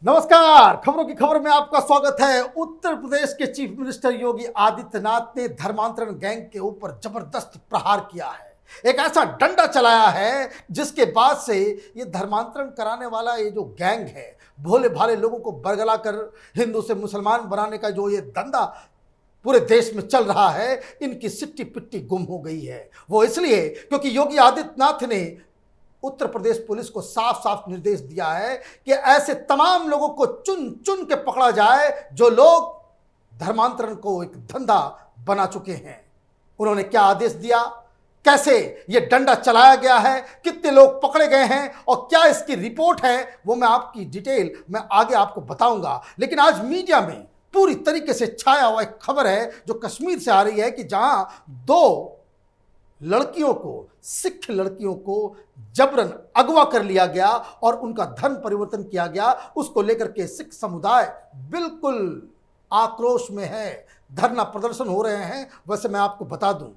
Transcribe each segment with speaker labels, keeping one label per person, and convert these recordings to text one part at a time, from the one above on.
Speaker 1: नमस्कार, खबरों की खबर में आपका स्वागत है। उत्तर प्रदेश के चीफ मिनिस्टर योगी आदित्यनाथ ने धर्मांतरण गैंग के ऊपर जबरदस्त प्रहार किया है। एक ऐसा डंडा चलाया है जिसके बाद से ये धर्मांतरण कराने वाला ये जो गैंग है, भोले भाले लोगों को बरगला कर हिंदू से मुसलमान बनाने का जो ये धंधा पूरे देश में चल रहा है, इनकी सिट्टी पिट्टी गुम हो गई है। वो इसलिए क्योंकि योगी आदित्यनाथ ने उत्तर प्रदेश पुलिस को साफ साफ निर्देश दिया है कि ऐसे तमाम लोगों को चुन चुन के पकड़ा जाए जो लोग धर्मांतरण को एक धंधा बना चुके हैं। उन्होंने क्या आदेश दिया, कैसे ये डंडा चलाया गया है, कितने लोग पकड़े गए हैं और क्या इसकी रिपोर्ट है, वो मैं आपकी डिटेल मैं आगे आपको बताऊंगा। लेकिन आज मीडिया में पूरी तरीके से छाया हुआ एक खबर है जो कश्मीर से आ रही है कि जहां दो लड़कियों को, सिख लड़कियों को जबरन अगवा कर लिया गया और उनका धर्म परिवर्तन किया गया। उसको लेकर के सिख समुदाय बिल्कुल आक्रोश में है, धरना प्रदर्शन हो रहे हैं। वैसे मैं आपको बता दूं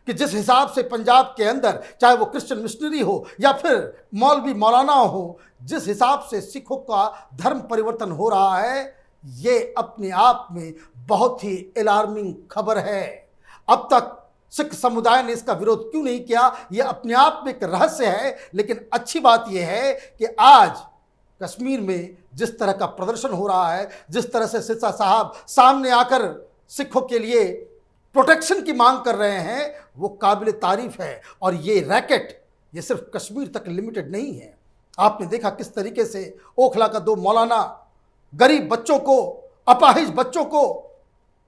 Speaker 1: कि जिस हिसाब से पंजाब के अंदर, चाहे वो क्रिश्चियन मिशनरी हो या फिर मौलवी मौलाना हो, जिस हिसाब से सिखों का धर्म परिवर्तन हो रहा है, ये अपने आप में बहुत ही अलार्मिंग खबर है। अब तक सिख समुदाय ने इसका विरोध क्यों नहीं किया, यह अपने आप में एक रहस्य है। लेकिन अच्छी बात यह है कि आज कश्मीर में जिस तरह का प्रदर्शन हो रहा है, जिस तरह से सिरसा साहब सामने आकर सिखों के लिए प्रोटेक्शन की मांग कर रहे हैं, वो काबिल तारीफ है। और ये रैकेट ये सिर्फ कश्मीर तक लिमिटेड नहीं है। आपने देखा किस तरीके से ओखला का दो मौलाना गरीब बच्चों को, अपाहिज बच्चों को,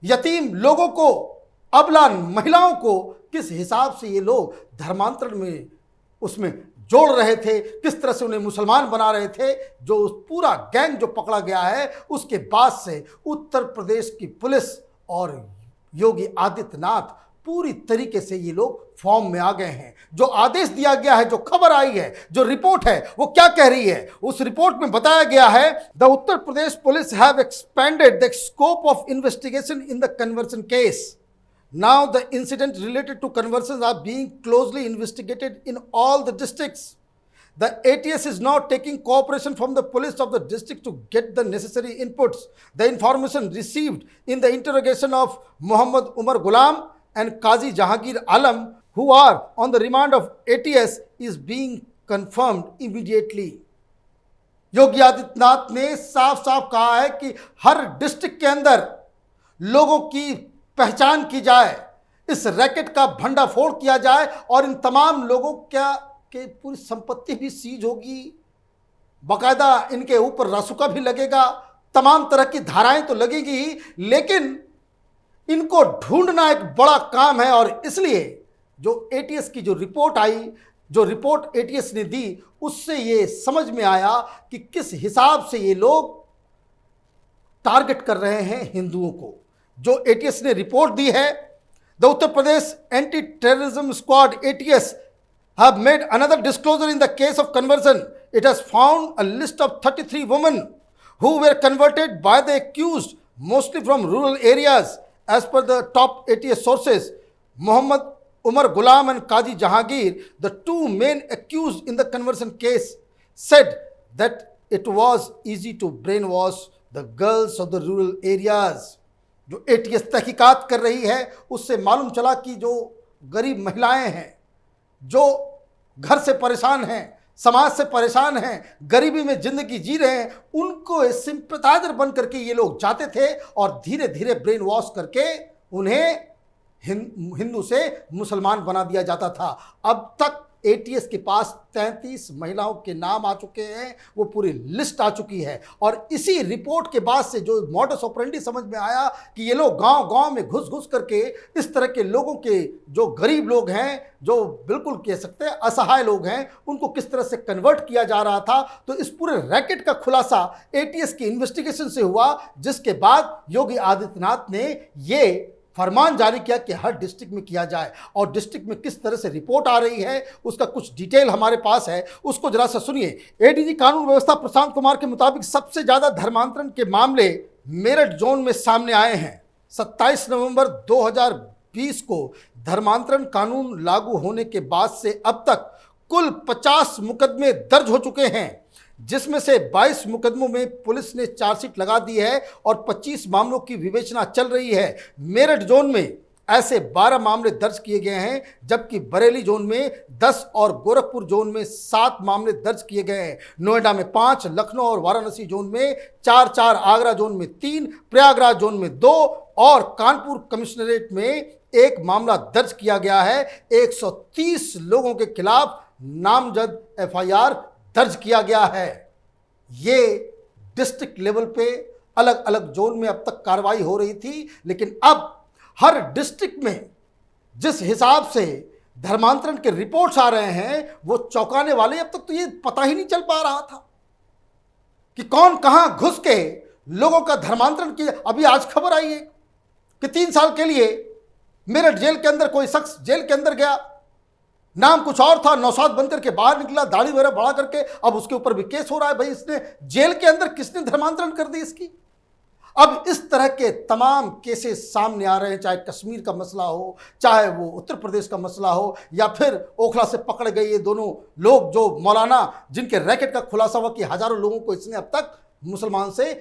Speaker 1: यतीम लोगों को, अबला महिलाओं को किस हिसाब से ये लोग धर्मांतरण में उसमें जोड़ रहे थे, किस तरह से उन्हें मुसलमान बना रहे थे। जो पूरा गैंग जो पकड़ा गया है, उसके बाद से उत्तर प्रदेश की पुलिस और योगी आदित्यनाथ पूरी तरीके से ये लोग फॉर्म में आ गए हैं। जो आदेश दिया गया है, जो खबर आई है, जो रिपोर्ट है, वो क्या कह रही है? उस रिपोर्ट में बताया गया है, the Uttar Pradesh police have expanded the scope of investigation in the conversion case. Now the incident related to conversions are being closely investigated in all the districts. The ATS is now taking cooperation from the police of the district to get the necessary inputs. The information received in the interrogation of Muhammad Umar Ghulam and Qazi Jahangir Alam, who are on the remand of ATS, is being confirmed immediately. Yogi Adityanath ने साफ साफ कहा है कि हर district के अंदर लोगों की पहचान की जाए, इस रैकेट का भंडाफोड़ किया जाए और इन तमाम लोगों के पूरी संपत्ति भी सीज होगी। बाकायदा इनके ऊपर रासुका भी लगेगा, तमाम तरह की धाराएं तो लगेगी ही, लेकिन इनको ढूंढना एक बड़ा काम है। और इसलिए जो एटीएस की जो रिपोर्ट आई, जो रिपोर्ट एटीएस ने दी, उससे ये समझ में आया कि किस हिसाब से ये लोग टारगेट कर रहे हैं हिंदुओं को। जो एटीएस ने रिपोर्ट दी है, the Uttar Pradesh anti terrorism squad ATS have made another disclosure in the case of conversion. It has found a list of 33 women who were converted by the accused, mostly from rural areas. As per the top ATS sources, Mohammad Umar Gulam and Qazi Jahangir, the two main accused in the conversion case, said that it was easy to brainwash the girls of the rural areas. जो ATS तहकीकात कर रही है, उससे मालूम चला कि जो गरीब महिलाएं हैं, जो घर से परेशान हैं, समाज से परेशान हैं, गरीबी में ज़िंदगी जी रहे हैं, उनको सिंपैथाइजर बन करके ये लोग जाते थे और धीरे धीरे ब्रेन वॉश करके उन्हें हिंदू से मुसलमान बना दिया जाता था। अब तक एटीएस के पास 33 महिलाओं के नाम आ चुके हैं, वो पूरी लिस्ट आ चुकी है। और इसी रिपोर्ट के बाद से जो मॉडस ऑपरेंडी समझ में आया कि ये लोग गांव-गांव में घुस घुस करके इस तरह के लोगों के, जो गरीब लोग हैं, जो बिल्कुल कह सकते हैं असहाय लोग हैं, उनको किस तरह से कन्वर्ट किया जा रहा था। तो इस पूरे रैकेट का खुलासा एटीएस की इन्वेस्टिगेशन से हुआ, जिसके बाद योगी आदित्यनाथ ने ये फरमान जारी किया कि हर डिस्ट्रिक्ट में किया जाए। और डिस्ट्रिक्ट में किस तरह से रिपोर्ट आ रही है, उसका कुछ डिटेल हमारे पास है, उसको जरा सा सुनिए। एडीजी कानून व्यवस्था प्रशांत कुमार के मुताबिक सबसे ज़्यादा धर्मांतरण के मामले मेरठ जोन में सामने आए हैं। 27 नवंबर 2020 को धर्मांतरण कानून लागू होने के बाद से अब तक कुल 50 मुकदमे दर्ज हो चुके हैं, जिसमें से 22 मुकदमों में पुलिस ने चार्जशीट लगा दी है और 25 मामलों की विवेचना चल रही है। मेरठ जोन में ऐसे 12 मामले दर्ज किए गए हैं, जबकि बरेली जोन में 10 और गोरखपुर जोन में 7 मामले दर्ज किए गए हैं। नोएडा में 5, लखनऊ और वाराणसी जोन में 4, आगरा जोन में 3, प्रयागराज जोन में 2 और कानपुर कमिश्नरेट में 1 मामला दर्ज किया गया है। 130 लोगों के खिलाफ नामजद एफआईआर दर्ज किया गया है। ये डिस्ट्रिक्ट लेवल पे अलग अलग जोन में अब तक कार्रवाई हो रही थी, लेकिन अब हर डिस्ट्रिक्ट में जिस हिसाब से धर्मांतरण के रिपोर्ट्स आ रहे हैं वो चौंकाने वाले। अब तक तो ये पता ही नहीं चल पा रहा था कि कौन कहां घुस के लोगों का धर्मांतरण किया। अभी आज खबर आई है कि 3 साल के लिए मेरठ जेल के अंदर कोई शख्स जेल के अंदर गया, नाम कुछ और था, नौशाद बनकर के बाहर निकला, दाढ़ी वगैरह बढ़ा करके, अब उसके ऊपर भी केस हो रहा है। भाई इसने जेल के अंदर किसने धर्मांतरण कर दी इसकी। अब इस तरह के तमाम केसेस सामने आ रहे हैं, चाहे कश्मीर का मसला हो, चाहे वो उत्तर प्रदेश का मसला हो, या फिर ओखला से पकड़ गए ये दोनों लोग जो मौलाना, जिनके रैकेट का खुलासा हुआ कि हजारों लोगों को इसने अब तक मुसलमान से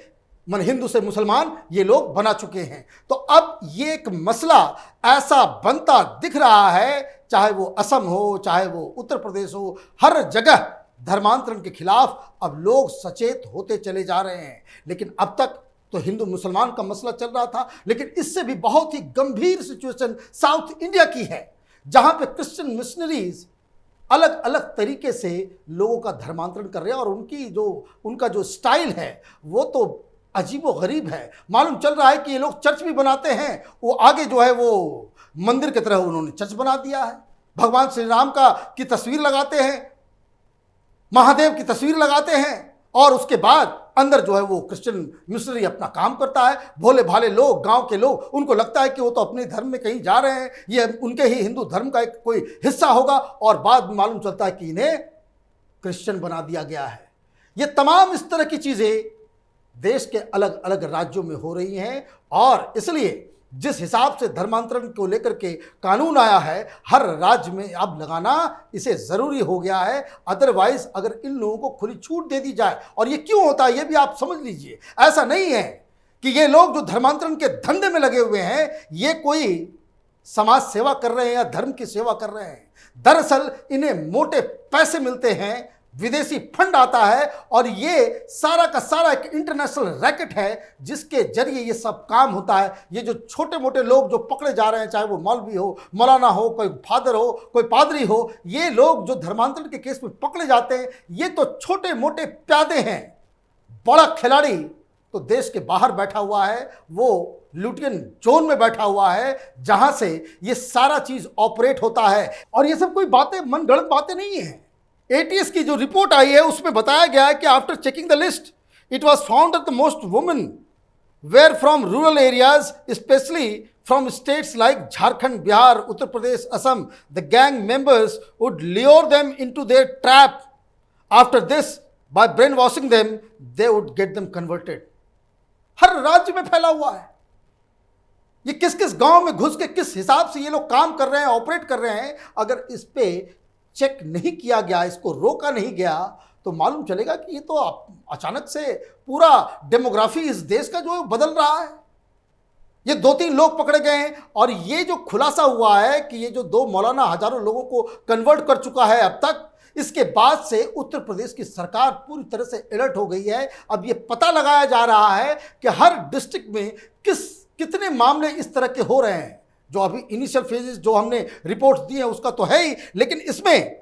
Speaker 1: हिंदू से मुसलमान ये लोग बना चुके हैं। तो अब ये एक मसला ऐसा बनता दिख रहा है, चाहे वो असम हो, चाहे वो उत्तर प्रदेश हो, हर जगह धर्मांतरण के खिलाफ अब लोग सचेत होते चले जा रहे हैं। लेकिन अब तक तो हिंदू मुसलमान का मसला चल रहा था, लेकिन इससे भी बहुत ही गंभीर सिचुएशन साउथ इंडिया की है, जहां पे क्रिश्चियन मिशनरीज अलग अलग तरीके से लोगों का धर्मांतरण कर रहे हैं और उनका जो स्टाइल है वो तो अजीबो गरीब है। मालूम चल रहा है कि ये लोग चर्च भी बनाते हैं, वो आगे जो है वो मंदिर की तरह उन्होंने चर्च बना दिया है, भगवान श्री राम की तस्वीर लगाते हैं, महादेव की तस्वीर लगाते हैं, और उसके बाद अंदर जो है वो क्रिश्चियन मिशनरी अपना काम करता है। भोले भाले लोग, गांव के लोग, उनको लगता है कि वो तो अपने धर्म में कहीं जा रहे हैं, ये उनके ही हिंदू धर्म का एक कोई हिस्सा होगा, और बाद में मालूम चलता है कि इन्हें क्रिश्चियन बना दिया गया है। ये तमाम इस तरह की चीज़ें देश के अलग अलग राज्यों में हो रही हैं, और इसलिए जिस हिसाब से धर्मांतरण को लेकर के कानून आया है, हर राज्य में अब लगाना इसे ज़रूरी हो गया है। अदरवाइज अगर इन लोगों को खुली छूट दे दी जाए, और ये क्यों होता है ये भी आप समझ लीजिए। ऐसा नहीं है कि ये लोग जो धर्मांतरण के धंधे में लगे हुए हैं ये कोई समाज सेवा कर रहे हैं या धर्म की सेवा कर रहे हैं। दरअसल इन्हें मोटे पैसे मिलते हैं, विदेशी फंड आता है, और ये सारा का सारा एक इंटरनेशनल रैकेट है जिसके जरिए ये सब काम होता है। ये जो छोटे मोटे लोग जो पकड़े जा रहे हैं, चाहे वो मौलवी हो, मौलाना हो, कोई फादर हो, कोई पादरी हो, ये लोग जो धर्मांतरण के केस में पकड़े जाते हैं ये तो छोटे मोटे प्यादे हैं। बड़ा खिलाड़ी तो देश के बाहर बैठा हुआ है, वो लुटियन जोन में बैठा हुआ है, जहां से ये सारा चीज ऑपरेट होता है। और ये सब कोई बातें मनगढ़ंत बातें नहीं है। एटीएस की जो रिपोर्ट आई है उसमें बताया गया है कि after checking the list it was found that the most women where from rural areas, specially from states like Jharkhand, Bihar, Uttar Pradesh, Assam. The gang members would lure them into their trap. After this, by brainwashing them, they would get them converted. हर राज्य में फैला हुआ है। ये किस किस गांव में घुस के किस हिसाब से ये लोग काम कर रहे हैं, ऑपरेट कर रहे हैं, अगर इस पे चेक नहीं किया गया, इसको रोका नहीं गया, तो मालूम चलेगा कि ये तो अचानक से पूरा डेमोग्राफी इस देश का जो है बदल रहा है। ये 2-3 लोग पकड़े गए हैं, और ये जो खुलासा हुआ है कि ये जो 2 मौलाना हजारों लोगों को कन्वर्ट कर चुका है अब तक, इसके बाद से उत्तर प्रदेश की सरकार पूरी तरह से अलर्ट हो गई है। अब ये पता लगाया जा रहा है कि हर डिस्ट्रिक्ट में कितने मामले इस तरह के हो रहे हैं। जो अभी इनिशियल फेजेस जो हमने रिपोर्ट्स दी हैं उसका तो है ही, लेकिन इसमें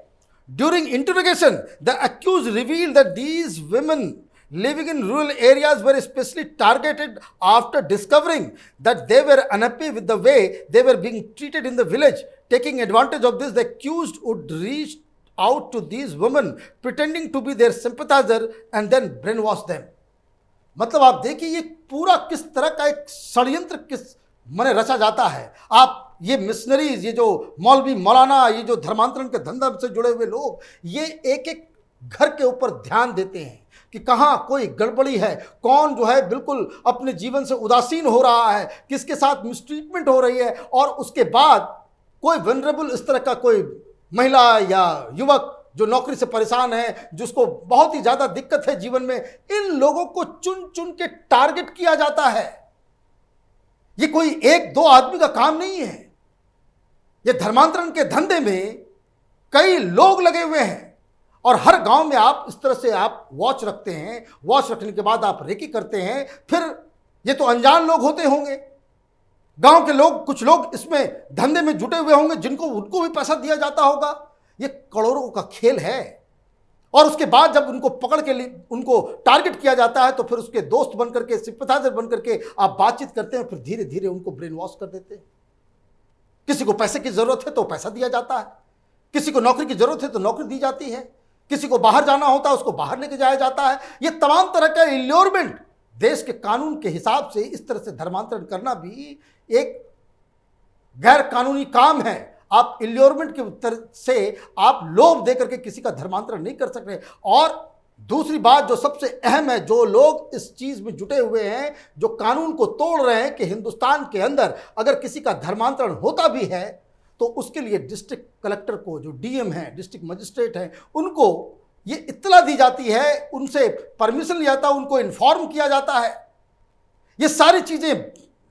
Speaker 1: during interrogation the accused reveal that these women living in rural areas were especially targeted after discovering that they were unhappy with the way they were being treated in the village. Taking advantage of this, the accused would reach out to these women pretending to be their sympathizer and then brainwash them. मतलब आप देखिए ये पूरा किस तरह का एक षड्यंत्र किस मने रचा जाता है। आप ये मिशनरीज, ये जो मौलवी मौलाना, ये जो धर्मांतरण के धंधा से जुड़े हुए लोग, ये एक एक घर के ऊपर ध्यान देते हैं कि कहाँ कोई गड़बड़ी है, कौन जो है बिल्कुल अपने जीवन से उदासीन हो रहा है, किसके साथ मिसट्रीटमेंट हो रही है, और उसके बाद कोई वनरेबल इस तरह का कोई महिला या युवक जो नौकरी से परेशान है, जिसको बहुत ही ज्यादा दिक्कत है जीवन में, इन लोगों को चुन चुन के टारगेट किया जाता है। ये कोई एक दो आदमी का काम नहीं है। ये धर्मांतरण के धंधे में कई लोग लगे हुए हैं और हर गांव में आप इस तरह से आप वॉच रखते हैं। वॉच रखने के बाद आप रेकी करते हैं। फिर ये तो अनजान लोग होते होंगे, गांव के लोग, कुछ लोग इसमें धंधे में जुटे हुए होंगे जिनको उनको भी पैसा दिया जाता होगा। ये करोड़ों का खेल है। और उसके बाद जब उनको पकड़ के लिए उनको टारगेट किया जाता है तो फिर उसके दोस्त बनकर के, सिंपैथाइजर बनकर के आप बातचीत करते हैं। फिर धीरे धीरे उनको ब्रेन वॉश कर देते हैं। किसी को पैसे की जरूरत है तो पैसा दिया जाता है, किसी को नौकरी की जरूरत है तो नौकरी दी जाती है, किसी को बाहर जाना होता है उसको बाहर लेके जाया जाता है। ये तमाम तरह का इल्योरमेंट, देश के कानून के हिसाब से इस तरह से धर्मांतरण करना भी एक गैर कानूनी काम है। आप इल्योरमेंट के तरह से आप लोभ देकर के किसी का धर्मांतरण नहीं कर सकते। और दूसरी बात जो सबसे अहम है, जो लोग इस चीज में जुटे हुए हैं, जो कानून को तोड़ रहे हैं कि हिंदुस्तान के अंदर अगर किसी का धर्मांतरण होता भी है तो उसके लिए डिस्ट्रिक्ट कलेक्टर को, जो डीएम है, डिस्ट्रिक्ट मजिस्ट्रेट है, उनको ये इत्तला दी जाती है, उनसे परमिशन लिया जाता है, उनको इन्फॉर्म किया जाता है। ये सारी चीजें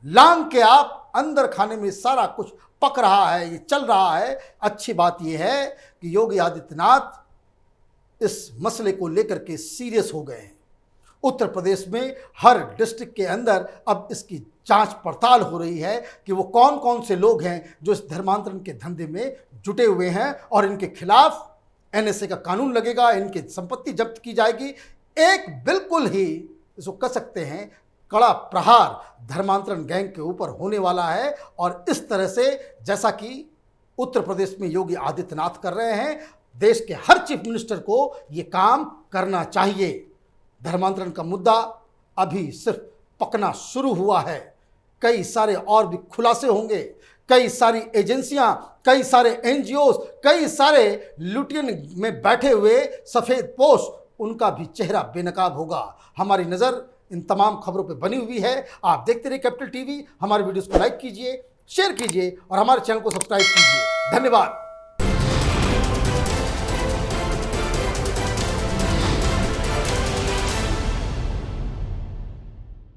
Speaker 1: लांग के आप अंदर खाने में सारा कुछ पक रहा है, ये चल रहा है। अच्छी बात यह है कि योगी आदित्यनाथ इस मसले को लेकर के सीरियस हो गए हैं। उत्तर प्रदेश में हर डिस्ट्रिक्ट के अंदर अब इसकी जांच पड़ताल हो रही है कि वो कौन कौन से लोग हैं जो इस धर्मांतरण के धंधे में जुटे हुए हैं, और इनके खिलाफ एनएसए का कानून लगेगा, इनकी संपत्ति जब्त की जाएगी। एक बिल्कुल ही इसको कह सकते हैं कड़ा प्रहार धर्मांतरण गैंग के ऊपर होने वाला है। और इस तरह से जैसा कि उत्तर प्रदेश में योगी आदित्यनाथ कर रहे हैं, देश के हर चीफ मिनिस्टर को ये काम करना चाहिए। धर्मांतरण का मुद्दा अभी सिर्फ पकना शुरू हुआ है। कई सारे और भी खुलासे होंगे। कई सारी एजेंसियां, कई सारे एनजीओस, कई सारे लुटियन में बैठे हुए सफेद पोश, उनका भी चेहरा बेनकाब होगा। हमारी नजर इन तमाम खबरों पे बनी हुई है। आप देखते रहिए कैपिटल टीवी। हमारे वीडियोस को लाइक कीजिए, शेयर कीजिए और हमारे चैनल को सब्सक्राइब कीजिए। धन्यवाद।